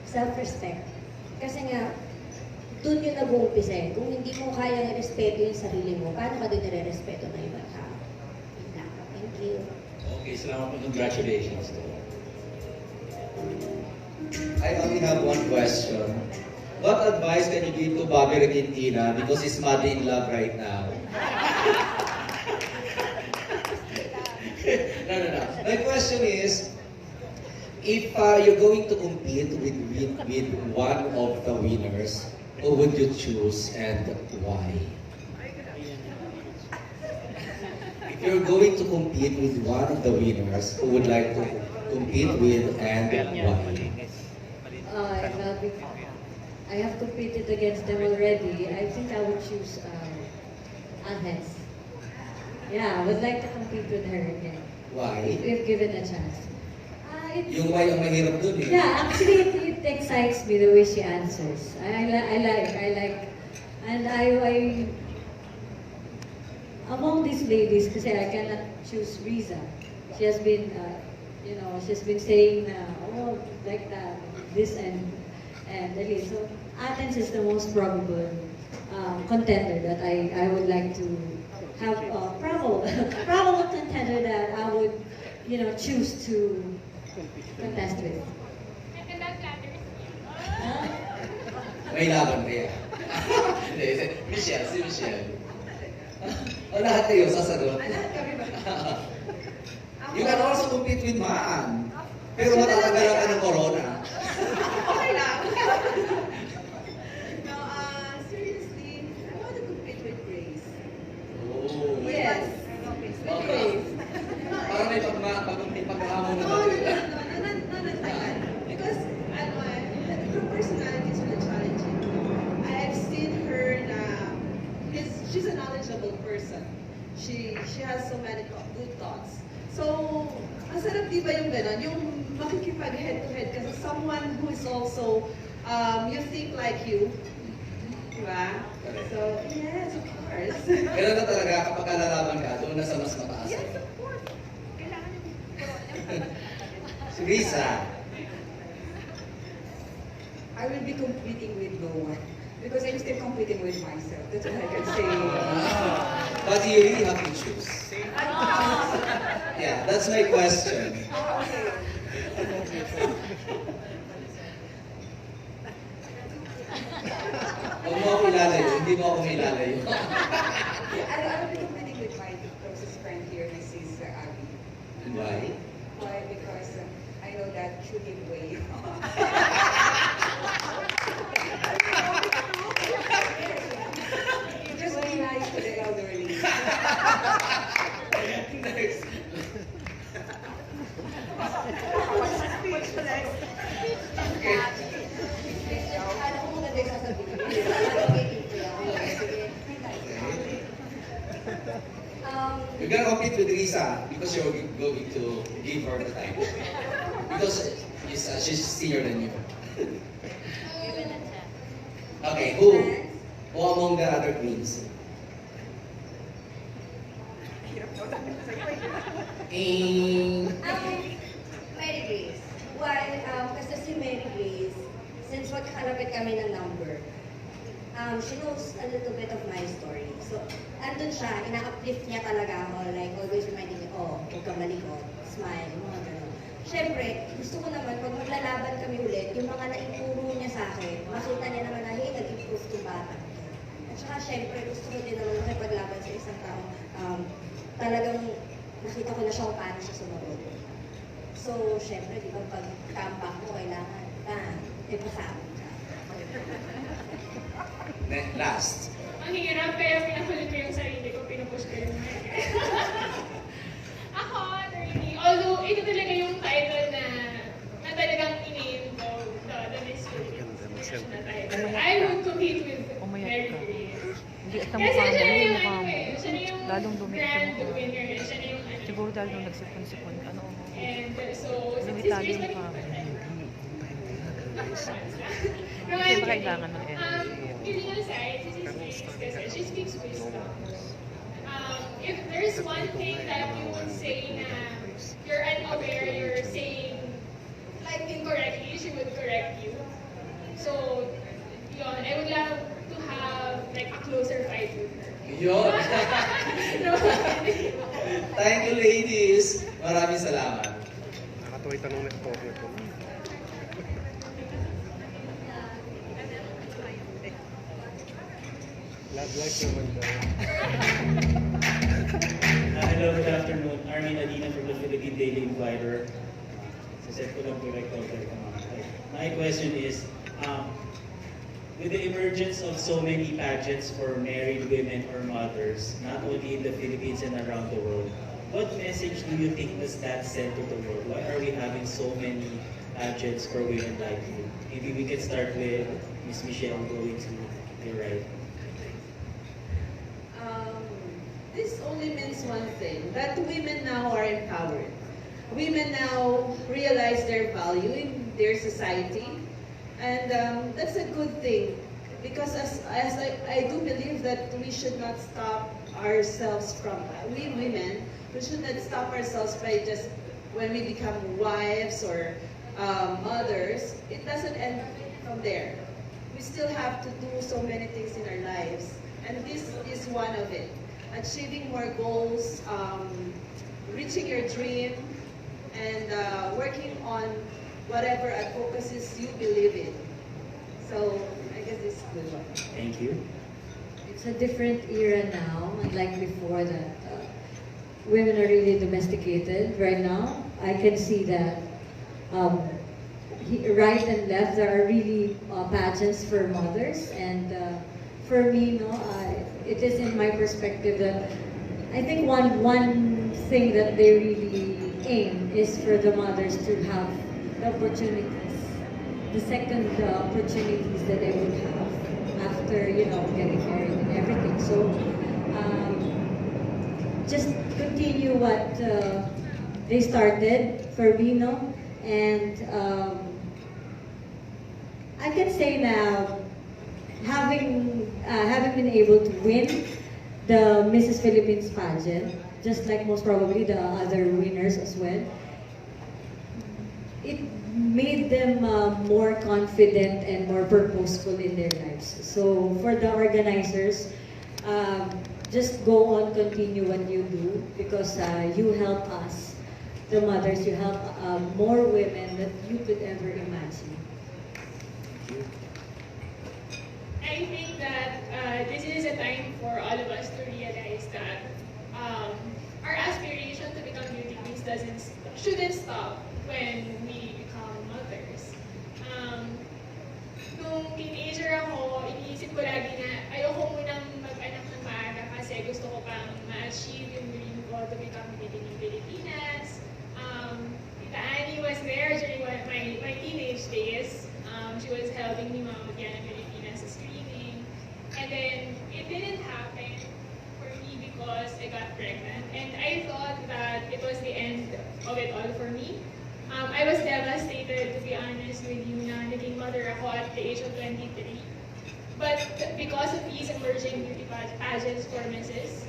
self-respect. Kasi nga, dun yun nag-uumpisa eh. Kung hindi mo kayang respeto yung sarili mo, paano ka dun nire-respeto ng ibang tao? Yun lang. Thank you. Okay, salamat po. Congratulations. I only have one question. What advice can you give to Bobby Regentina because he's madly in love right now? No. My question is, if you're going to compete with one of the winners, who would you choose and why? If you're going to compete with one of the winners, who would like to compete with and why? I have competed against them already. I think I would choose Agnes. Yeah, I would like to compete with her again. Why? If given a chance. Yung why ang mahirap dun eh. Yeah, actually it excites me the way she answers. I like, and I among these ladies, kasi I cannot choose Riza. She has been, she's been saying, like that, this and Dali. So Athens is the most probable contender that I would like to have probable contender that I would, choose to contest with. And that matters. May laban kaya. Hindi, Michelle, si Michelle. O lahat kayo sasagot. You can also compete with Maan. Pero matatagalan ka ng corona. Okay lang. No, seriously, I want to compete with Grace. Oh. Yes. Okay. Parang may pagkahamon na No, not like that. Because, her personality is really challenging. I've seen her na, she's a knowledgeable person. She has so many good thoughts. So, ang sarap di ba yung gano'n? Yung makikipag head-to-head kasi someone who is also, you think like you. Diba? So, yes, of course. Pero na talaga, kapag kalalaban ka, doon na sa mas mataas. Yes, of course. Kailangan yung Si Risa. I will be competing with no one because I'm still competing with myself. That's all I can say. But you really have to choose. Yeah, that's my question. Huwag mo ako ilalayo, hindi mo ako ilalayo. I'll be competing with my closest friend here, Mrs. Abby. Why? Why? Because I know that she'll give way. Just be nice to the elderly. Next. What's the next? Okay. Ano ko muna din sasabihin? You're gonna compete with Risa because you're going to give her the time. Because she's senior than you. Okay, who? Who among the other queens? Mary Grace. Why? Kasi si Mary Grace, since magkakalapit kami ng number, she knows a little bit of my story. So, andun siya, ina-uplift niya talaga ako, like always reminding me, huwag kang malikot, smile, mga gano'n. Siyempre, gusto ko naman, pag maglalaban kami ulit, yung mga naituro niya sa akin, makita niya naman na, hey, nag-improve itong bata. At saka, siyempre, gusto ko din naman makipaglaban sa isang tao. Talagang nakita ko na siya kung paano siya sumagot. So, siyempre, di ba, pag comeback mo, kailangan, pasabog ka. Last. Ang hirap, kaya pinakulit ko yung sarili ko, pinupush ko yung mic. Ako, attorney, although ito talaga yung title na talagang in-aim ko the Miss Philippines International title. I would compete with Mary Grace. Kasi siya na yung ano eh, siya na yung grand winner eh, siya na yung ano. Siguro dahil nung nagsipon-sipon, ano, And so, since Italian Grace pa. No, Kasi I'm ba kailangan ng kidding. energy? Kidding aside, this is Grace kasi she speaks wisdom. If there's one thing that you would say na you're unaware, you're saying like incorrectly, she would correct you. So, yun, I would love to have like a closer fight with her. Yun. No, Thank you, ladies. Maraming salamat. Nakatawa yung tanong na ito. Love life naman daw. Hello, good afternoon. Armin Adina from the Philippine Daily Inquirer. Saset ko lang correct over. My question is, with the emergence of so many pageants for married women or mothers, not only in the Philippines and around the world, what message do you think does that send to the world? Why are we having so many pageants for women like you? Maybe we can start with Miss Michelle going to your right. This only means one thing, that women now are empowered. Women now realize their value in their society, and that's a good thing, because as I do believe that we should not stop ourselves from, we women, we should not stop ourselves by just when we become wives or mothers. It doesn't end from there. We still have to do so many things in our lives, and this is one of it. Achieving more goals, reaching your dream, and working on whatever advocacies you believe in. So I guess this is a good one. Thank you. It's a different era now, unlike before that women are really domesticated. Right now, I can see that right and left there are really pageants for mothers, and for me, no, it is in my perspective that I think one thing that they really aim is for the mothers to have the opportunities, the second opportunities that they would have after, you know, getting married and everything. So just continue what they started for me, no, and I can say now, having been able to win the Mrs. Philippines pageant, just like most probably the other winners as well, it made them more confident and more purposeful in their lives. So for the organizers, just go on, continue what you do, because you help us, the mothers, you help more women that you could ever imagine. I think that this is a time for all of us to realize that our aspiration to become beauty queens shouldn't stop when we become mothers. Nung teenager ako, iniisip ko lagi na ayoko munang mag-anak ng maaga kasi gusto ko pang ma-achieve yung dream ko to become beauty in Pilipinas. Tita Annie was there during my teenage days. She was helping me mamagyan ng Pilipinas sa screening. And then, it didn't happen for me because I got pregnant. And I thought that it was the end of it all for me. I was devastated, to be honest with you, na naging mother ako at the age of 23. But because of these emerging beauty pageants for Mrs.,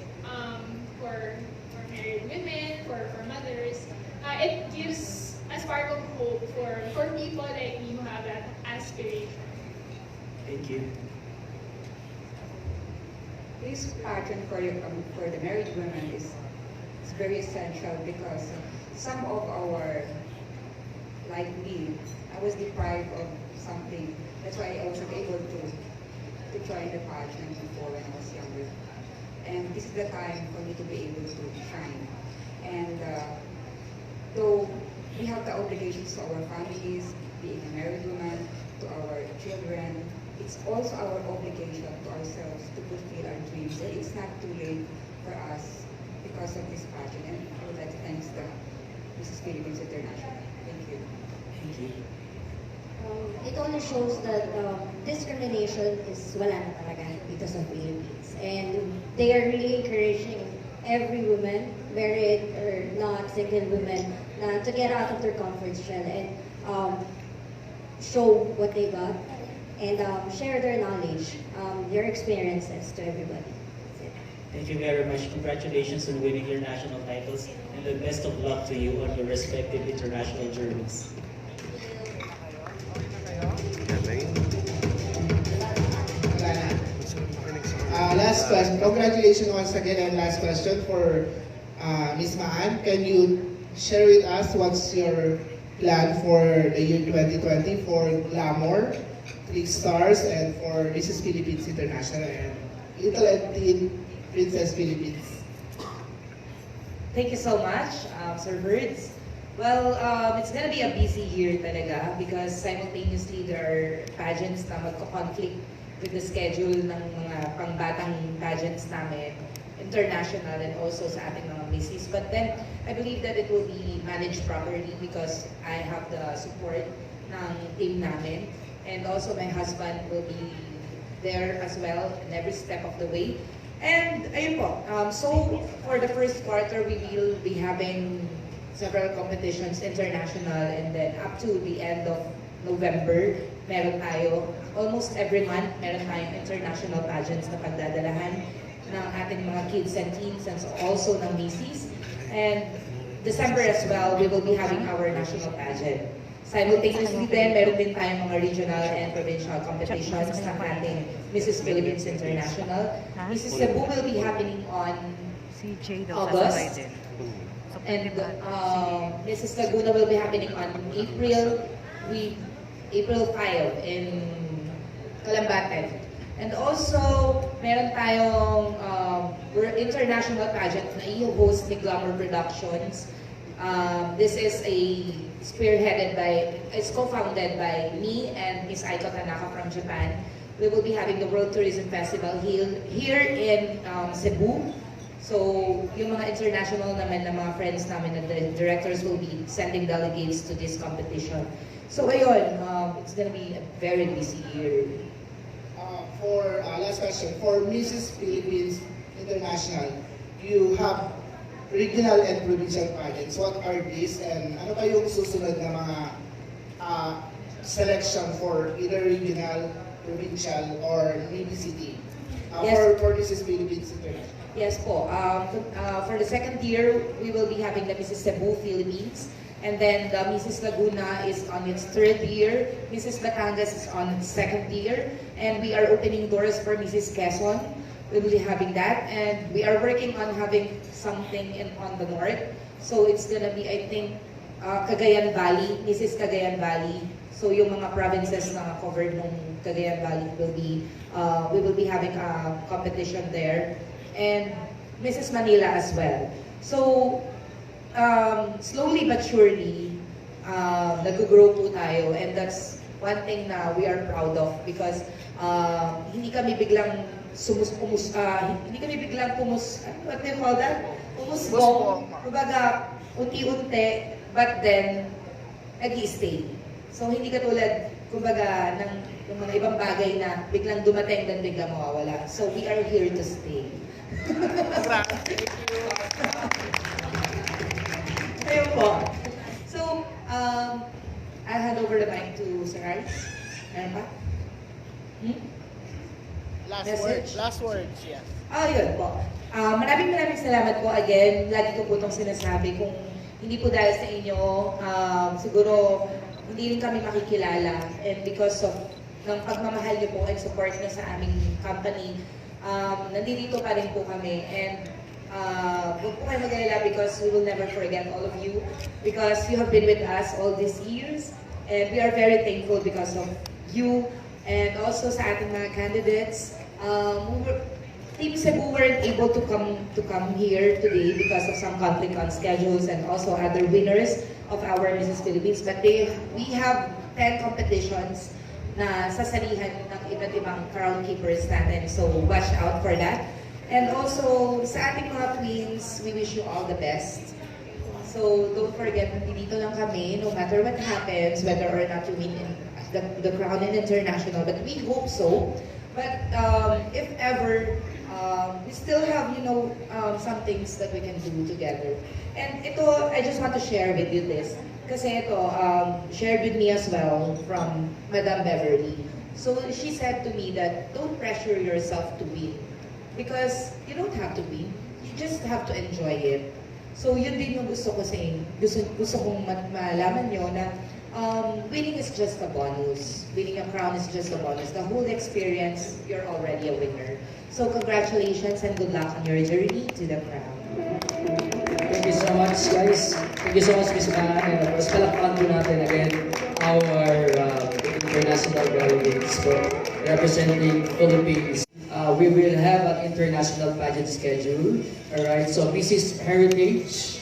for married women, for mothers, it gives a spark of hope for people like me who have that aspiration. Thank you. This pageant for the married women is very essential because some of our, like me, I was deprived of something. That's why I wasn't able to join the pageant before when I was younger. And this is the time for me to be able to shine. And though we have the obligations to our families, being a married woman, to our children, it's also our obligation to ourselves to fulfill our dreams. And it's not too late for us because of this pageant. And I would like to thank the Mrs. Philippines International. Thank you. Thank you. It only shows that discrimination is wala na talaga dito sa Philippines. And they are really encouraging every woman, married or not, single women, to get out of their comfort shell and show what they got and share their knowledge, their experiences to everybody. That's it. Thank you very much. Congratulations on winning your national titles and the best of luck to you on your respective international journeys. Last question. Congratulations once again, and last question for Ms. Maan. Can you share with us what's your plan for the year 2020 for Glamour, 3 stars, and for Mrs. Philippines International and Little and Teen Princess Philippines? Thank you so much, Sir Birds. Well, it's gonna be a busy year talaga because simultaneously there are pageants na magko-conflict with the schedule ng mga pangbatang pageants namin, international and also sa ating mga misses. But then, I believe that it will be managed properly because I have the support ng team namin. And also my husband will be there as well in every step of the way. And ayun po, so for the first quarter, we will be having several competitions, international, and then up to the end of November, meron tayo, almost every month, meron tayong international pageants na pagdadalahan ng ating mga kids and teens and also ng missies. And December as well, we will be having our national pageant. Simultaneously din, meron din tayong mga regional and provincial competitions ng ating Mrs. Philippines International. Mrs. Cebu will be happening on August. And Mrs. Laguna will be happening on April 5 in Calambatan. And also, meron tayong international pageant na i-host ni Glamour Productions. This is it's co-founded by me and Ms. Aiko Tanaka from Japan. We will be having the World Tourism Festival here in Cebu. So, yung mga international naman na mga friends namin na the directors will be sending delegates to this competition. So, ayun, it's gonna be a very busy year. For last question, for Mrs. Philippines International, you have regional and provincial pageants. What are these and ano pa yung susunod na mga selection for either regional, provincial, or maybe city Yes. for Mrs. Philippines International? Yes po. For the second year, we will be having the Mrs. Cebu Philippines. And then the Mrs. Laguna is on its 3rd year. Mrs. Batangas is on its 2nd year. And we are opening doors for Mrs. Quezon. We will be having that. And we are working on having something on the north. So it's gonna be, I think, Cagayan Valley, Mrs. Cagayan Valley. So yung mga provinces na covered ng Cagayan Valley we will be having a competition there. And Mrs. Manila as well. So, slowly but surely, nag-grow po tayo, and that's one thing na we are proud of because hindi kami biglang what do you call that? Pumusbong. Kumbaga, unti-unti, but then, nag-i-stay. So, hindi katulad, kumbaga, ng mga ibang bagay na biglang dumating dan biglang mawawala. So, we are here to stay. Ayun po. So, I'll hand over the mic to Sir Rice. Meron pa? Last words, yes. Yun po. Maraming salamat po again. Lagi ko po itong sinasabi. Kung hindi po dahil sa inyo, siguro hindi rin kami makikilala. And because of ng pagmamahal niyo po and support niyo sa aming company, nandito pa rin po kami. And huwag po kayo mag-alala because we will never forget all of you because you have been with us all these years. And we are very thankful because of you and also sa ating mga candidates. Team Cebu weren't able to come here today because of some conflict on schedules and also other winners of our Mrs. Philippines. But we have 10 competitions na sasalihan ng iba't ibang crown keepers natin. So watch out for that. And also, sa ating mga twins, we wish you all the best. So don't forget, nandito lang kami, no matter what happens, whether or not you win in the crown in international, but we hope so. But if ever, we still have, some things that we can do together. And ito, I just want to share with you this. Kasi ito, shared with me as well from Madam Beverly. So she said to me that don't pressure yourself to win. Because you don't have to win. You just have to enjoy it. So yun din yung gusto ko gusto kong malaman nyo na winning is just a bonus. Winning a crown is just a bonus. The whole experience, you're already a winner. So congratulations and good luck on your journey to the crown. Thank you so much, guys. Thank you so much, Ms. Mahan. And of course, palakpan po natin again our international delegates for representing Philippines. We will have an international pageant schedule. Alright, so Mrs. Heritage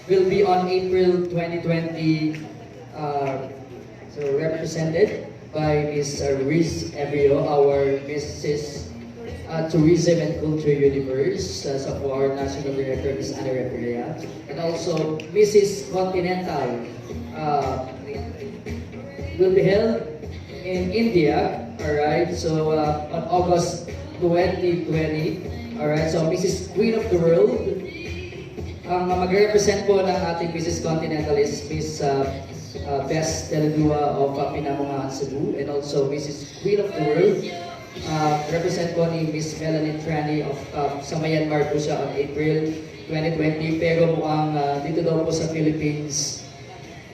will be on April 2020, so represented by Ms. Riz Evio, our Mrs. Tourism and Culture Universe. So for our National Director is Ana Reperea. And also Mrs. Continental will be held in India. Alright, so on August 2020. Alright, so Mrs. Queen of the World. Ang mag-represent po ng ating Mrs. Continental is Miss Best Teledua of Pinamungahan, Cebu. And also Mrs. Queen of the World. Represent po ni Miss Melanie Trani of sa Myanmar po siya on April 2020. Pero mukhang dito daw po sa Philippines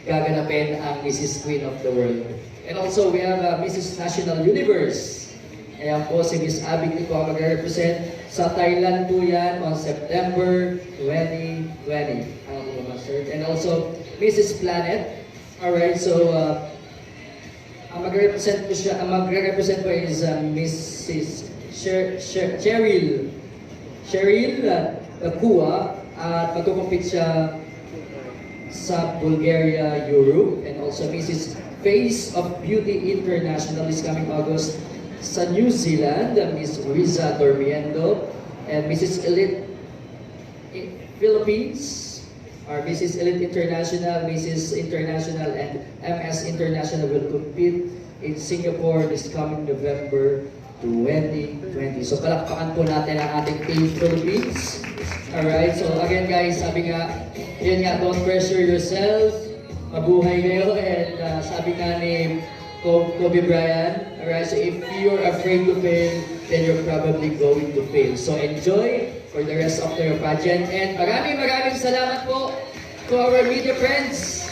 gaganapin ang Mrs. Queen of the World. And also we have Mrs. National Universe. Ayan po si Miss Abby Tico ang mag-represent sa Thailand po yan on September 2020. And also Mrs. Planet. Alright, so ang magre-represent po is Mrs. Cheryl Dakua at magkukumpit siya sa Bulgaria, Europe. And also Mrs. Face of Beauty International is coming August sa New Zealand, Miss Riza Dormiendo. And Mrs. Elite Philippines, or Mrs. Elite International, Mrs. International, and MS International will compete in Singapore this coming November 2020. So palakpakan po natin ang ating Team Philippines. Alright, so again guys, sabi nga, yun nga, don't pressure yourself, mabuhay kayo, and sabi nga ni Kobe Bryant, alright, so if you're afraid to fail, then you're probably going to fail. So enjoy for the rest of your pageant, and maraming salamat po to our media friends.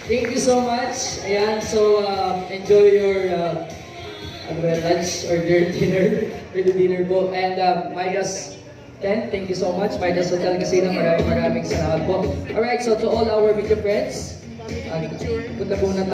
Thank you so much. Ayan, so enjoy your lunch or your dinner, po. And Midas 10, thank you so much. Midas Hotel Casino, maraming salamat po. Alright, so to all our media friends, punta po na